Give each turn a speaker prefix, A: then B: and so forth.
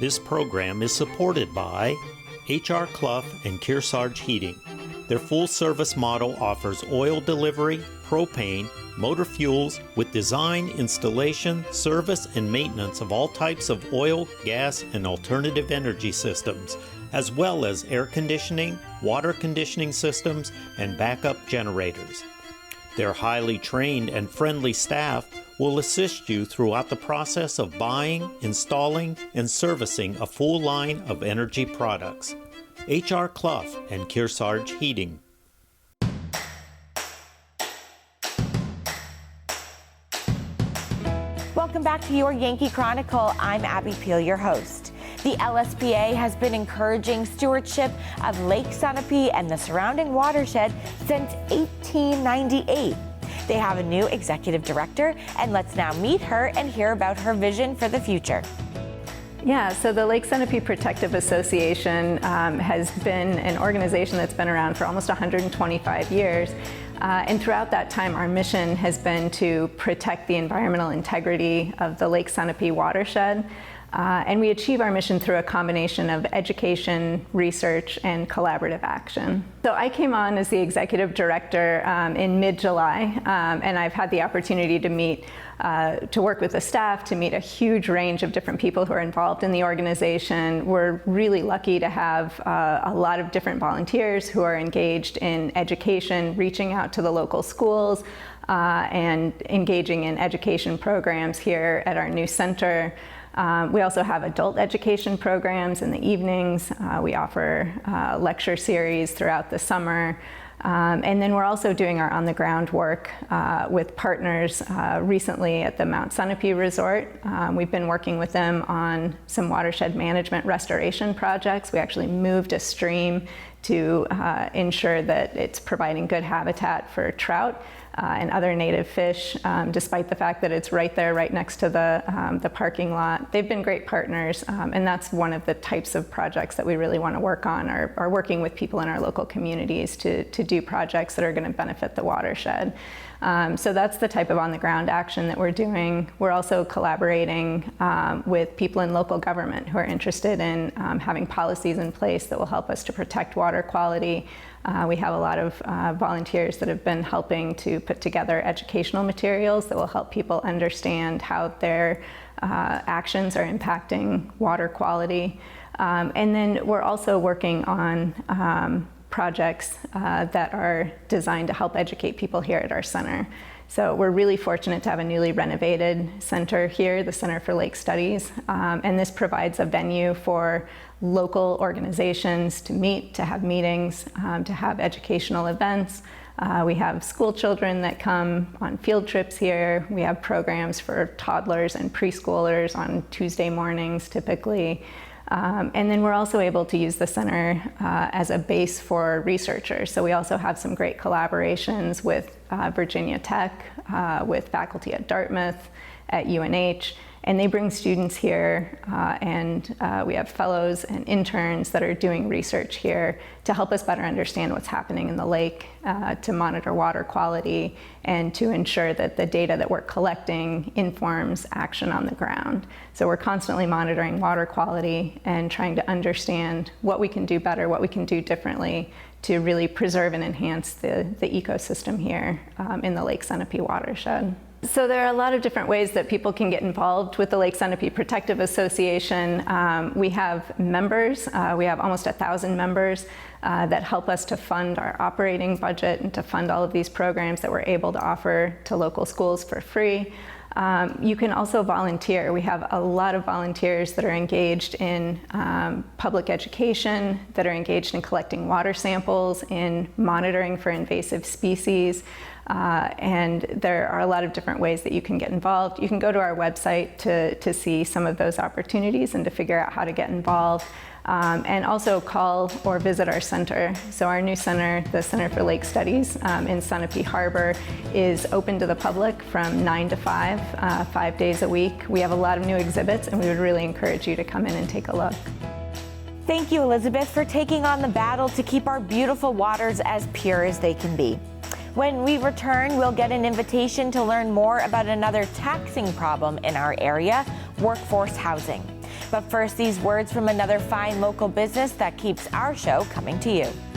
A: This program is supported by H.R. Clough and Kearsarge Heating. Their full-service model offers oil delivery, propane, motor fuels with design, installation, service, and maintenance of all types of oil, gas, and alternative energy systems, as well as air conditioning, water conditioning systems, and backup generators. Their highly trained and friendly staff will assist you throughout the process of buying, installing, and servicing a full line of energy products. H.R. Clough and Kearsarge Heating.
B: Welcome back to your Yankee Chronicle. I'm Abby Peel, your host. The LSPA has been encouraging stewardship of Lake Sunapee and the surrounding watershed since 1898. They have a new executive director, and let's now meet her and hear about her vision for the future.
C: Yeah, so the Lake Sunapee Protective Association has been an organization that's been around for almost 125 years. And throughout that time, our mission has been to protect the environmental integrity of the Lake Sunapee watershed. And we achieve our mission through a combination of education, research, and collaborative action. So I came on as the executive director in mid-July, and I've had the opportunity to work with the staff, to meet a huge range of different people who are involved in the organization. We're really lucky to have a lot of different volunteers who are engaged in education, reaching out to the local schools, and engaging in education programs here at our new center. We also have adult education programs in the evenings. We offer lecture series throughout the summer. And then we're also doing our on-the-ground work with partners recently at the Mount Sunapee Resort. We've been working with them on some watershed management restoration projects. We actually moved a stream to ensure that it's providing good habitat for trout and other native fish, despite the fact that it's right there, right next to the parking lot. They've been great partners, and that's one of the types of projects that we really want to work on, are working with people in our local communities to do projects that are going to benefit the watershed. So that's the type of on-the-ground action that we're doing. We're also collaborating with people in local government who are interested in having policies in place that will help us to protect water quality. We have a lot of volunteers that have been helping to put together educational materials that will help people understand how their actions are impacting water quality. And then we're also working on projects that are designed to help educate people here at our center. So we're really fortunate to have a newly renovated center here, the Center for Lake Studies, and this provides a venue for local organizations to meet, to have meetings, to have educational events. We have school children that come on field trips here. We have programs for toddlers and preschoolers on Tuesday mornings typically. And then we're also able to use the center as a base for researchers. So we also have some great collaborations with Virginia Tech, with faculty at Dartmouth, at UNH, and they bring students here, and we have fellows and interns that are doing research here to help us better understand what's happening in the lake, to monitor water quality, and to ensure that the data that we're collecting informs action on the ground. So we're constantly monitoring water quality and trying to understand what we can do better, what we can do differently to really preserve and enhance the ecosystem here in the Lake Sunapee watershed. So there are a lot of different ways that people can get involved with the Lake Sunapee Protective Association. We have members. We have almost 1,000 members that help us to fund our operating budget and to fund all of these programs that we're able to offer to local schools for free. You can also volunteer. We have a lot of volunteers that are engaged in public education, that are engaged in collecting water samples, in monitoring for invasive species. And there are a lot of different ways that you can get involved. You can go to our website to see some of those opportunities and to figure out how to get involved. And also call or visit our center. So our new center, the Center for Lake Studies in Sunapee Harper, is open to the public from 9 to 5, 5 days a week. We have a lot of new exhibits, and we would really encourage you to come in and take a look.
B: Thank you, Elizabeth, for taking on the battle to keep our beautiful waters as pure as they can be. When we return, we'll get an invitation to learn more about another taxing problem in our area, workforce housing. But first, these words from another fine local business that keeps our show coming to you.